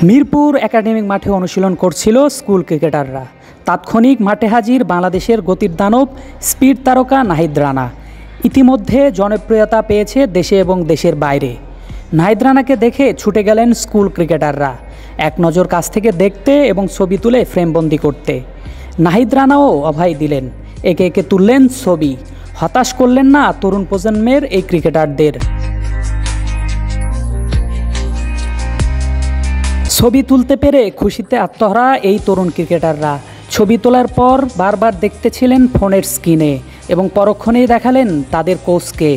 Mirpur academic মাঠে অনুশীলন করছিল স্কুল ক্রিকেটাররা। তাৎক্ষণিক মাঠে হাজির বাংলাদেশের গতির দানব স্পিড তারকা নাহিদ রানা। ইতিমধ্যে জনপ্রিয়তা পেয়েছে দেশে এবং দেশের বাইরে। নাহিদ রানাকে দেখে ছুটে গেলেন স্কুল ক্রিকেটাররা এক নজর কাছ থেকে দেখতে এবং ছবি তুলে ফ্রেমবন্দি করতে। নাহিদ রানাও অভয় দিলেন, একে একে তুললেন ছবি। হতাশ করলেন না তরুণ প্রজন্মের এই ক্রিকেটারদের। ছবি তুলতে পেরে খুশিতে আত্মহারা এই তরুণ ক্রিকেটাররা। ছবি তোলার পর বারবার দেখতেছিলেন ফোনের স্ক্রিনে এবং পরক্ষণেই দেখালেন তাদের কোচকে।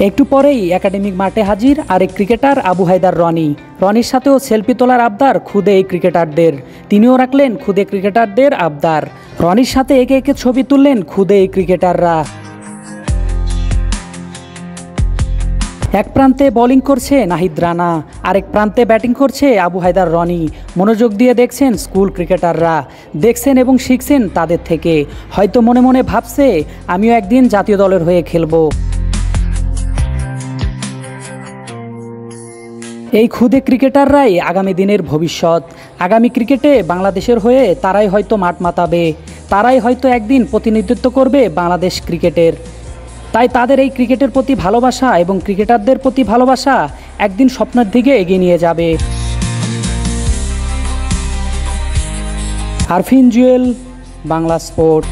একটু পরেই একাডেমিক মাঠে হাজির আরেক ক্রিকেটার আবু হায়দার রনি। রনির সাথেও সেলফি তোলার আবদার খুদে এই ক্রিকেটারদের। তিনিও রাখলেন খুদে ক্রিকেটারদের আবদার। রনির সাথে একে একে ছবি তুললেন খুদে এই ক্রিকেটাররা। এক প্রান্তে বোলিং করছে নাহিদ রানা, আরেক প্রান্তে ব্যাটিং করছে আবু হায়দার রনি। মনোযোগ দিয়ে দেখছেন স্কুল ক্রিকেটাররা, দেখছেন এবং শিখছেন তাদের থেকে। হয়তো মনে মনে ভাবছে আমিও একদিন জাতীয় দলের হয়ে খেলব। এই খুদে ক্রিকেটাররাই আগামী দিনের ভবিষ্যৎ। আগামী ক্রিকেটে বাংলাদেশের হয়ে তারাই হয়তো মাঠ মাতাবে, তারাই হয়তো একদিন প্রতিনিধিত্ব করবে বাংলাদেশ ক্রিকেটের। তাই তাদের এই ক্রিকেটের প্রতি ভালোবাসা এবং ক্রিকেটারদের প্রতি ভালোবাসা একদিন স্বপ্নের দিকে এগিয়ে নিয়ে যাবে। আরফিন জুয়েল, বাংলা স্পোর্ট।